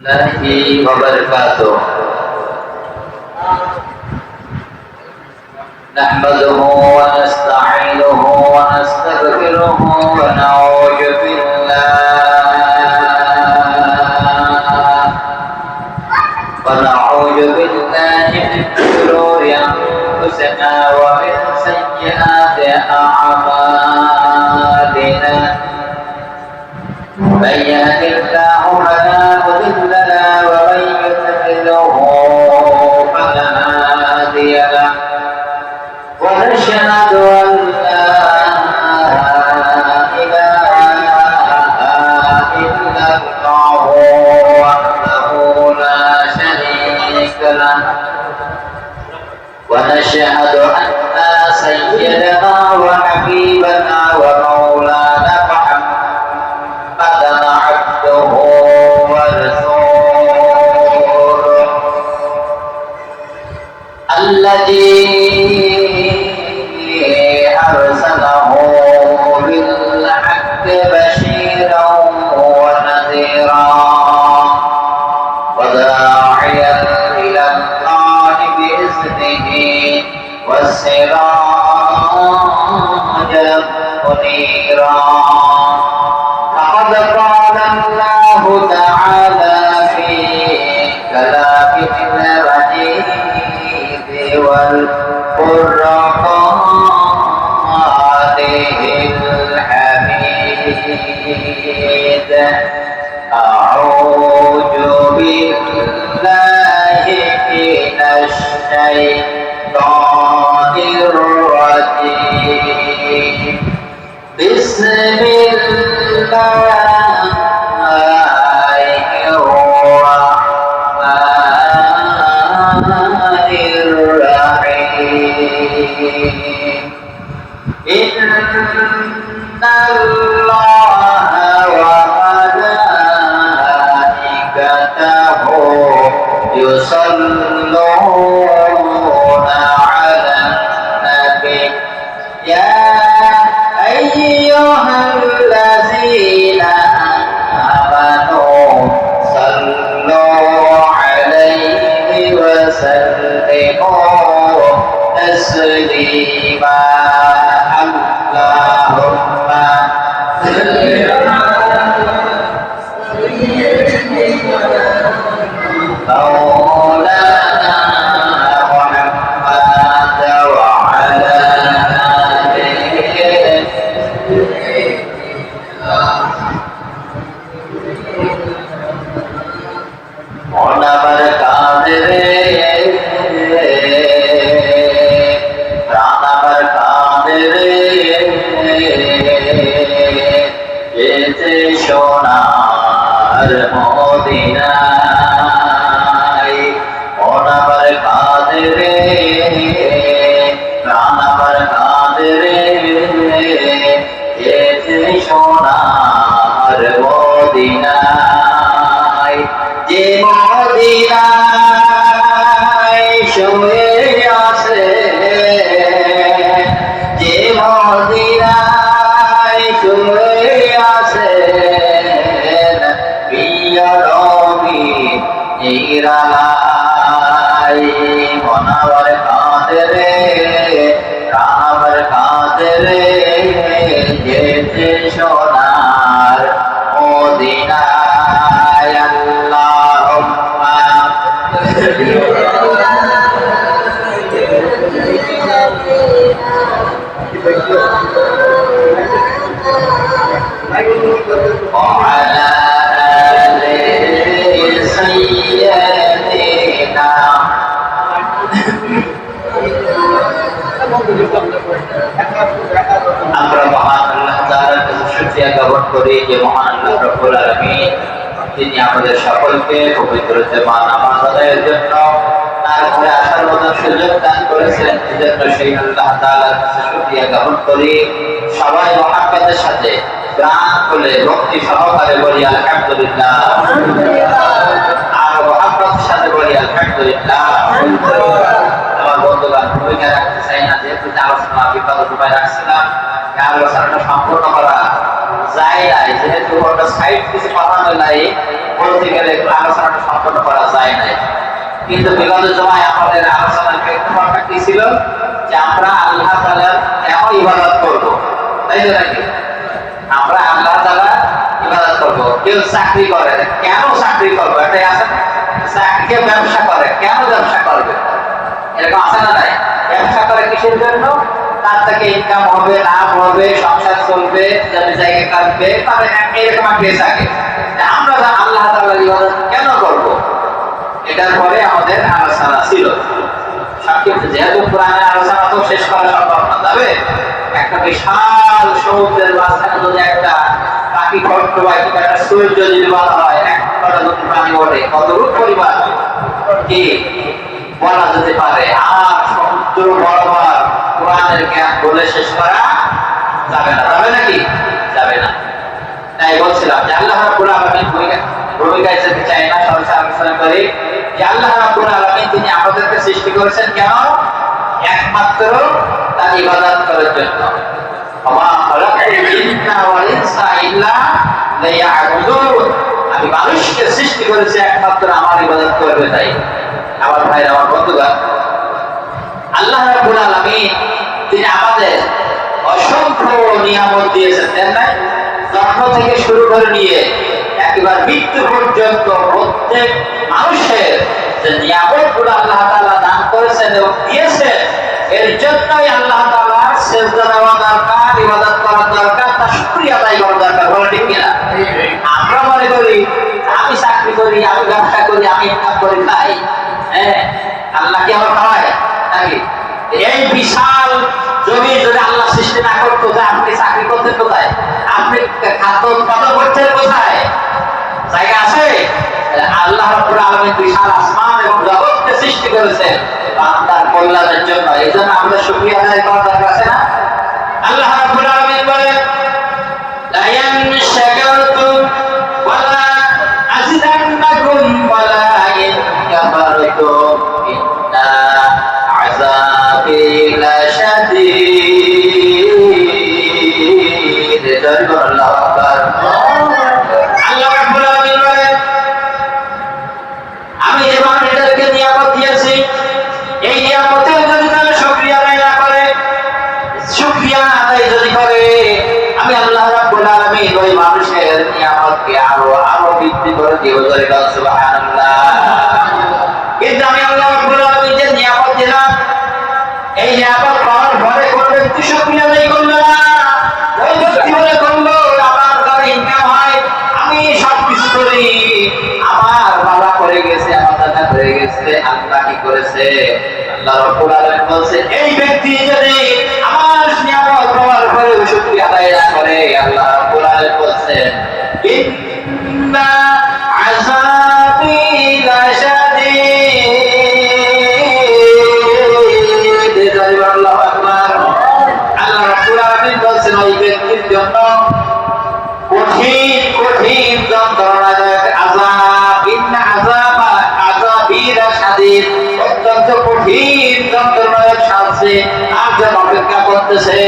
الله وبركاته نحمده ونستعينه ونستغفره ونعوذ بالله من شرور أنفسنا ومن سيئات أعمالنا من يهد الله فلا مضل له ومن يضلله فلا هادي له ونشهد أن لا إله إلا الله وحده لا شريك له ونشهد أن سيدنا وحبيبنا ومولانا محمدا عبده ورسوله الذي أرسله بالحق بشيرا ونذيرا وداعيا إلى الله بإذنه والسراجا منيرا فقد قال الله تعالى في كلامه المجيد والقرآن الحميد أعوذ بالله من الشيطان الرجيم بسم الله الرحمن الرحيم إن الله وملائكته يصلون على النبي يا أيها الذين آمنوا صلوا عليه وسلموا تسليما اللهم صل مولانا محمد وعلى آله মোনাবার কাঁদরে প্রাণাবার কাঁদরে যেতে সোনার মদিনায় মোনাবার কাঁদরে প্রাণাবার কাঁদরে যেতে সোনার মদিনায় যে মদিনায় শুয়ে আছে যে মদিনায় শুয়ে আছে প্রিয় নবী নিরালাই মনাবার কাঁদরে প্রাণাবার কাঁদরে যেতে সোনার মদিনায় আল্লাহুম্মা وعلى آل سيدنا আমরা মহান আল্লাহ তাআলার কাছে শুকরিয়া জ্ঞাপন করি যে মহান আল্লাহ রাব্বুল আলামিন তিনি আমাদের সকলকে পবিত্র জামা নামাজ আদায়ের জন্য তারপরে আসার মতো সুযোগ দান করেছেন এজন্য সেই আল্লাহ তাআলার কাছে শুকরিয়া জ্ঞাপন করি সবাই মহাব্বতের সাথে গান খুলে ভক্তি সহকারে বলি আলহামদুলিল্লাহ আর মহাব্বতের সাথে বলি আলহামদুলিল্লাহ আমার বন্ধুগণ ভূমিকা রাখতে চাই না যেহেতু আলোচনা বিপদ উপায় রাখছিলাম আলোচনাটা সম্পূর্ণ করা যায় নাই, যেহেতু ওটা সাইড কিছু কথা নাই বলতে গেলে আলোচনাটা সম্পন্ন করা যায় নাই। কিন্তু বিগত জমায় আমাদের আলোচনার প্রেক্ষাপটটা কি ছিল যে আমরা আল্লাহ তাআলার কেন ইবাদত করব, তাই তো নাকি? আমরা আল্লাহ তাআলা ইবাদত করব। কেউ চাকরি করে, কেন চাকরি করবে? এটাই আছে। কেউ ব্যবসা করে, কেন ব্যবসা করবে? এরকম আছে না নাই? ব্যবসা করে কিসের জন্য? তার থেকে ইনকাম হবে, লাভ হবে, সংসার চলবে, জমি জায়গা কাটবে, তাহলে এরকম একটা থাকে। আমরা আল্লাহ তাআলার ইবাদত কেন করব? এটার পরে আমাদের আলোচনা ছিল। সংক্ষিপ্ত, যেহেতু পুরাণের আলোচনা তো শেষ করা সম্ভব না, তবে একটা বিশাল সমুদ্রের মাঝখানে যদি একটা পাখি ছোট্ট বা একটা সূর্য যদি বলা হয়, একটা যদি পানি ওঠে, কতটুকু পরিমাণ কি বলা যেতে পারে? আর সমুদ্র বরাবর কোরআনের জ্ঞান বলে শেষ করা যাবে না, যাবে নাকি? যাবে না। তাই বলছিলাম যে আল্লাহ রাব্বুল আলামিন ভূমিকায় যেতে চাই না, সরাসরি আলোচনা করি যে আল্লাহ রাব্বুল আলামিন তিনি আমাদেরকে সৃষ্টি করেছেন কেন? একমাত্র তার ইবাদত করার জন্য। ওয়া খালাকাল জিন্না ওয়াল ইনসা ইল্লা লিয়াবুদুন। আমি মানুষকে সৃষ্টি করেছি একমাত্র আমার ইবাদত করবে তাই। আমার ভাইরা, আমার বন্ধুরা, আল্লাহ রাব্বুল আলামিন তিনি আমাদের অসংখ্য নিয়ামত দিয়েছেন, তাই না? জন্ম থেকে শুরু করে নিয়ে একেবারে মৃত্যু পর্যন্ত প্রত্যেক মানুষের যে নিয়ামতগুলো আল্লাহ তাআলা দান করেছেন এবং দিয়েছেন, এর জন্যই আল্লাহ তাআলার সিজদা দেওয়া দরকার, ইবাদত করা দরকার, তার শুকরিয়া আদায় করা দরকার। বলে ঠিক কিনা? আমরা মনে করি আমি চাকরি করি, আমি ব্যবসা করি, আমি ইনকাম করে খাই, হ্যাঁ, আল্লাহ কি আমার খাওয়ায় নাকি? এই বিশাল জমি যদি আল্লাহ সৃষ্টি না করতো, যে আপনি চাকরি করতেন কোথায়? আপনি খাদ্য উৎপাদন করছেন কোথায়? জায়গা আছে? আল্লাহ রাব্বুল আলামিন বিশাল আসমান এবং জগৎকে সৃষ্টি করেছেন বান্দার কল্যাণের জন্য। এই জন্য আমাদের শুকরিয়া আদায় করা দরকার, আছে না? আল্লাহ রাব্বুল আলামিন বলেন, লা ইন শাকারতুম ওয়া লা আযিদান্নাকুম ওয়া লা ইন কাফারতুম ইন্না আযাবি লাশাদীদ। আল্লাহু আকবার। আল্লাহ রাব্বুল আলামিন বলেন, আমি যে মানুষদেরকে নিয়ামত দিয়েছি, এই নিয়ামতের যদি তারা শুকরিয়া আদায় না করে, শুকরিয়া আদায় যদি করে, আমি আল্লাহ রাব্বুল আলামিন ওই মানুষের নিয়ামতকে আরো আরো বৃদ্ধি করে দিব। সুবহানাল্লাহ। কিন্তু আমি আল্লাহ রাব্বুল আলামিন যে নিয়ামত দিলাম, এই নিয়ামত পাওয়ার পরে কোন ব্যক্তি শুকরিয়া আদায় করলো না, ওই ব্যক্তি বলে করলো আমার ঘরে ইনকাম হয়, আমি সবকিছু করি, আমার বাবা করে গেছে, আমার দাদা করে গেছে, আল্লাহ কি করেছে? আল্লাহ রাব্বুল আলামিন বলছে, এই ব্যক্তি যদি আমার নিয়ামত পাওয়ার পরে শুকরিয়া আদায় না করে, আল্লাহ রাব্বুল আলামিন বলছেন, ইন্না আযাবি লাশাদীদ। আল্লাহু আকবার। আল্লাহ রাব্বুল আলামিন বলছেন, ওই ব্যক্তির জন্য কঠিন কঠিন যন্ত্রণাদায়ক আযাব, ইন্না আযাবি লাশাদীদ, অত্যন্ত কঠিন যন্ত্রণাদায়ক শাস্তি তার জন্য অপেক্ষা করতেছে।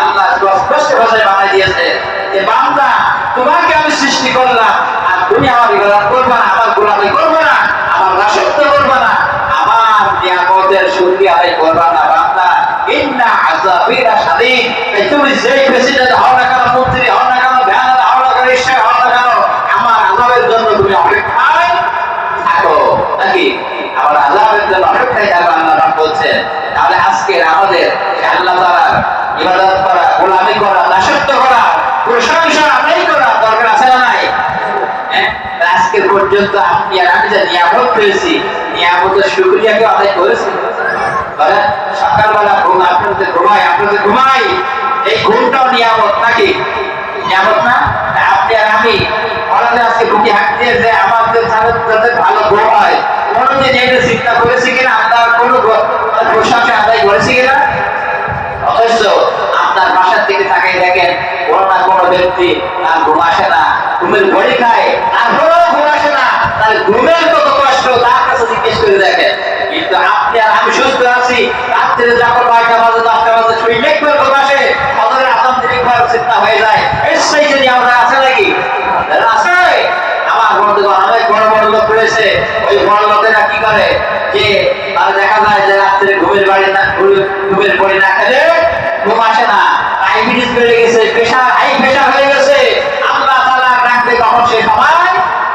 আল্লাহ স্পষ্ট ভাষায় বানাই দিয়েছে যে বান্দা, তোমাকে আমি সৃষ্টি করলাম, আর তুমি আমার ইবাদত করবে না, আমার গোলামি করবে না, আমার দাসত্ব করবে না, আমার নিয়ামতের শুকরিয়া আদায় করবে না। বান্দা, ইন্না আযাবি লাশাদীদ। তুমি যেই প্রেসিডেন্ট হও না কেন, মন্ত্রী হও না কেন, ভ্যান হও না কেন, রিকশা হও না কেন, আমার আযাবের জন্য তুমি অপেক্ষায় থাকো নাকি? আমার আযাবের জন্য অপেক্ষায় থাকো, আল্লাহ বলছেন। তাহলে আজকে আমাদের আল্লাহ তাআলার ইবাদত করা, গোলামি করা, দাসত্ব করা, প্রশংসা আদায় করা দরকার, আছে না নাই? আজকে পর্যন্ত আপনি আর আমি যে নিয়ামত পেয়েছি, নিয়ামতের শুকরিয়াকে আদায় করেছি? সকালবেলা ঘুম, আপনাদের ঘুমাই, আপনাদের ঘুমাই, এই ঘুমটাও নিয়ামত নাকি? নিয়ামত না? আপনি আর আমি হঠাৎ আজকে বুকে হাত দিয়ে যে আমাদের যাতে ভালো ঘুম হয়, কোনোদিন এটা চিন্তা করেছি কিনা? আপনার কোনো প্রশংসা আদায় করেছি কিনা? অথচ আপনার বাসার দিকে তাকিয়ে দেখেন, কোনো না কোনো ব্যক্তি তার ঘুম আসে না, ঘুমের বড়ি খায়, তারপরেও ঘুম আসে না, তার ঘুমের কত কষ্ট তার কাছে জিজ্ঞেস করে দেখেন। কিন্তু আপনি আর আমি সুস্থ আছি, রাত্রে যখন 9টা বাজে 10টা বাজে শুই, একবার ঘুম আসে, ফজরের আযান দিলে একবার চিন্তা হয়ে যায়, সেই ওই বড় লোকেরা কি করে যে দেখা যায় যে রাত্রে ঘুমের বাড়ি না খেলে ঘুম আসে না, ডায়াবেটিস বেড়ে গেছে, হাই প্রেশার হয়ে গেছে, আল্লাহ তাআলা রাখবে তখন সে সময়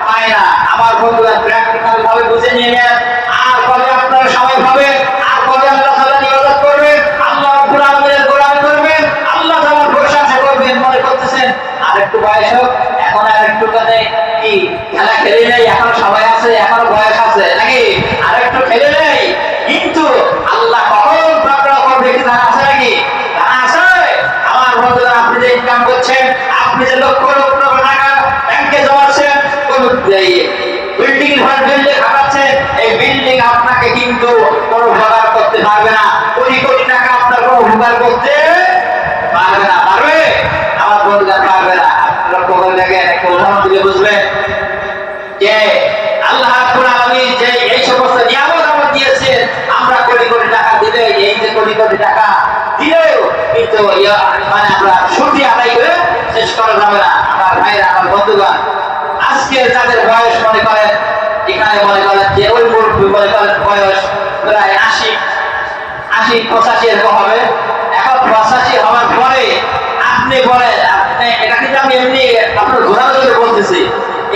পায় না। আমার বন্ধুরা প্র্যাকটিক্যাল ভাবে বুঝে নিয়ে নেন, আর কবে আপনার সময় হবে, আর কবে আল্লাহ তাআলা ইবাদত করবেন, আল্লাহ রাব্বুল আলামিনের গোলামি করবেন, আল্লাহ তাআলার প্রশংসা করবেন, মনে করতেছেন আর একটু বয়স হোক, এখন আর একটু কাছে কি খেলা খেলে নেই, এখন সময় আছে, এখন বয়স আছে নাকি, আর একটু খেলে নেই। কিন্তু আল্লাহ কখন প্রকৃত করবে কি জানা আছে নাকি? জানা আছে? আমার বন্ধুরা, আপনি যে ইনকাম করছেন, আপনি যে লক্ষ লক্ষ টাকা ব্যাংকে জমাচ্ছেন, কোন বিল্ডিং বিল্ডিং খাটাচ্ছেন, এই বিল্ডিং আপনাকে কিন্তু কোনো উপকার করতে পারবে না, কোটি কোটি টাকা আপনার কোনো উপকার করতে পারবে না। পারবে? আমার বন্ধুরা পারবে না। লক্ষ্য করে দেখেন, একটা উদাহরণ দিলে বুঝবেন যে আল্লাহ রাব্বুল আলামিন যে এই সমস্ত নিয়ামত আমাদের দিয়েছেন, আমরা কোটি কোটি টাকা দিলে, এই যে কোটি কোটি টাকা দিলেও কিন্তু মানে আমরা শুকরিয়া আদায় করে শেষ করা যাবে না। আমার ভাইরা, আমার বন্ধুগণ, আজকে যাদের বয়স মনে করেন, এখানে মনে করেন যে ওই মুরব্বী মনে করেন বয়স প্রায় 80-85 এরকম হবে, এখন 85 হওয়ার পরে আপনি বলেন, আপনি এটা কিন্তু আমি এমনি আপনার ঘোরানো করে বলতেছি,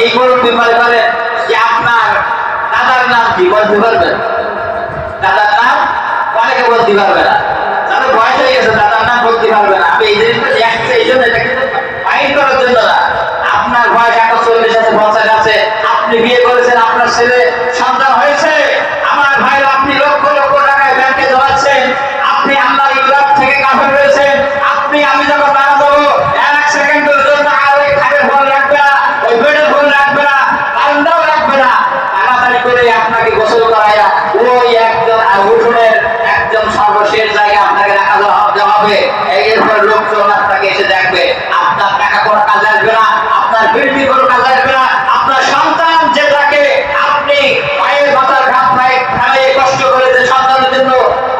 এই মুরব্বী মনে করেন যে আপনার দাদার নাম কি বলতে পারবেন? দাদার নাম অনেকে বলতে পারবে না, তাদের বয়স হয়ে গেছে, দাদার নাম বলতে পারবে না। আমি এই জিনিসটা দেখছি, এই জন্য এটা কিন্তু মাইন্ড করার জন্য না। আপনার বয়স 41 আছে, 50 আছে, আপনি বিয়ে করেছেন, আপনার ছেলে সন্তান হয়েছে, আমার ভাই, আপনি লক্ষ লক্ষ টাকায় ব্যাংকে জমাচ্ছেন, আপনি আল্লাহর ইবাদত থেকে কাফের হয়েছেন, আপনি আমি যখন মারা যাবো এক সেকেন্ডের জন্য আর ওই খাটের ফোন রাখবে না, ওই বেডের ফোন রাখবে না, বারান্দাও রাখবে না, তাড়াতাড়ি করে আপনাকে গোসল করাইয়া ওই একজন উঠোনের একজন সর্বশেষ জায়গায় আপনাকে রাখা হবে। এরপর লোকজন আপনাকে এসে দেখবে, আপনার টাকা কোনো কাজে আসবে না, আপনার বিল্ডিং কোনো কাজে আসবে না, আপনার সন্তান যেটাকে আপনি পায়ের মাথার ঘাম ফেলে কষ্ট করে যে সন্তানের জন্য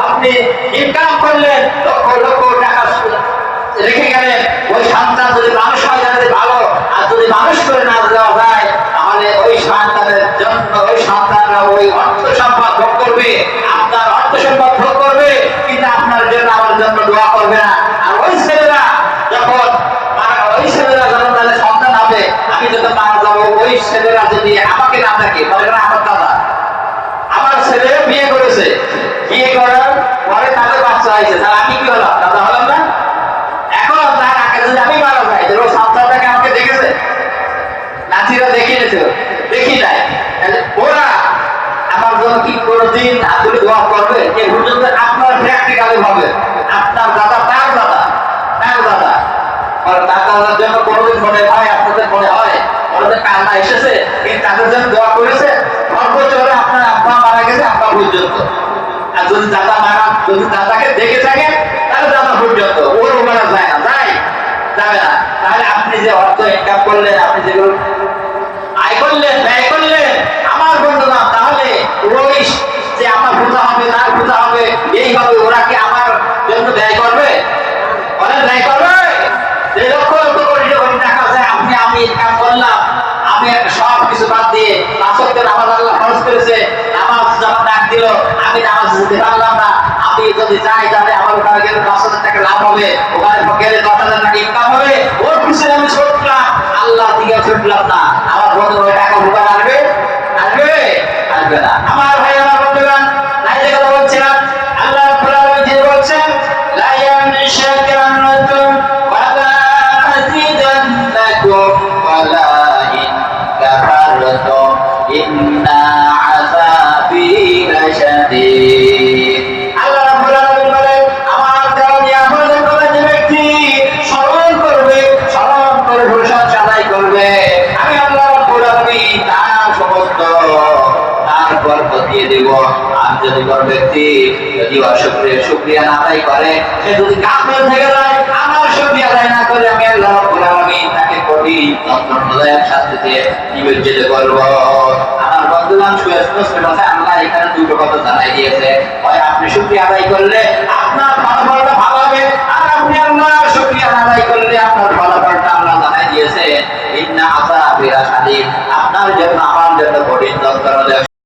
আপনি ইনকাম করলেন, লক্ষ লক্ষ টাকা রেখে গেলেন, ওই সন্তান যদি মানুষ হয় তাহলে ভালো, আর যদি মানুষ করে না দেওয়া যায় তাহলে ওই সন্তানের জন্য ওই সন্তানরা ওই অর্থ সম্পদ ভোগ করবে, আপনার অর্থ সম্পদ ভোগ করবে, কিন্তু আপনার জন্য আমার জন্য দোয়া করবে না। আর ওই ছেলেরা যখন তাদের সন্তান হবে, আমি যখন মারা যাবো, ওই ছেলেরা যদি আমাকে না থাকে, বলে আমার দাদা, আমার ছেলে বিয়ে করেছে, বিয়ে করার পরে তাদের বাচ্চা হয়েছে, তাহলে আমি কি হলাম? দাদা হলাম না? এখন তার আগে যদি আমি মারা যাই, ও সন্তানটাকে আমাকে দেখেছে, নাতিরা দেখিয়েছে, দেখি নাই, ওরা আমার জন্য কি কোনদিন হাতুড়ি দোয়া করবে? এ পর্যন্ত আপনার প্র্যাকটিক্যালি হবে, আপনার দাদা তার দাদা তার দাদা তার দাদার জন্য কোনদিন মনে হয়, আপনাদের মনে হয় ওদের কান্না এসেছে, কিন্তু তাদের জন্য দোয়া করেছে? সর্বোচ্চ হলে আপনার আব্বা মারা গেছে, আব্বা পর্যন্ত। আর যদি দাদাকে দেখে থাকে তাহলে দাদা পর্যন্ত, ওর মারা যায় না, যাবে না। তাহলে আপনি যে অর্থ ইনকাম করলেন, আপনি যেগুলো আয় করলেন, ব্যয় করলেন, আমার বন্ধু না, তাহলে ওই যে আমার পূজা হবে, তার পূজা হবে, এইভাবে ওরা কি আমার জন্য ব্যয় করবে? অনেক ব্যয় করবে। লক্ষ লক্ষ কোটি কোটি টাকা যায়, আমি ইনকাম করলাম, আমি সব কিছু বাদ দিয়ে নামাজ আল্লাহ ফরজ করেছে, নামাজ যখন ডাক দিল আমি নামাজ দিতে পারলাম না, আমি যদি যাই তাহলে আমার ওখানে গেলে 10,000 টাকা লাভ হবে, ওখানে গেলে 10,000 টাকা ইনকাম হবে, ওর পিছনে আমি ছুটলাম, আল্লাহ দিকে ছুটলাম না, আমার বন্ধু ওই টাকা ভোগান আসবে? আসবে না। আমার ভাই, আমার বন্ধুগণ, তাই যে কথা বলছিলাম, আল্লাহ রাব্বুল আলামিন বলছেন, লা ইয়ানশাকারাতুম ওয়ালা আযীদান্নাকুম ওয়ালা ইন কাফারতুম ইন্না আযাবি লাশাদীদ। আল্লাহ রাব্বুল আলামিন বলেন, আমার দেওয়া নিয়ামতের কথা যে ব্যক্তি স্মরণ করবে, স্মরণ করে প্রশংসা আদায় করবে, আমি আল্লাহ রাব্বুল আলামিন তার সমস্ত বরকত দিয়ে দেব। আর যদি কোন ব্যক্তি যদি শুকরিয়া না আদায় করে, সে যদি কাফের থেকে যায়, আমার শুকরিয়া আদায় না করে, আমি আল্লাহ রাব্বুল আলামিন তাকে কঠিন যন্ত্রণাদায়ক শাস্তিতে নিমজ্জিত করব। আমার বন্ধুগণ, সুস্পষ্ট ভাষায় আল্লাহ এখানে দুটো কথা জানাই দিয়েছে, হয় আপনি শুকরিয়া আদায় করলে আপনার ফলাফলটা ভালো হবে, আর আপনি আল্লাহর শুকরিয়া আদায় করলে আপনার ফলাফলটা আল্লাহ জানাই দিয়েছে, ইন্না আযাবি লাশাদীদ, আপনার জন্য আমার জন্য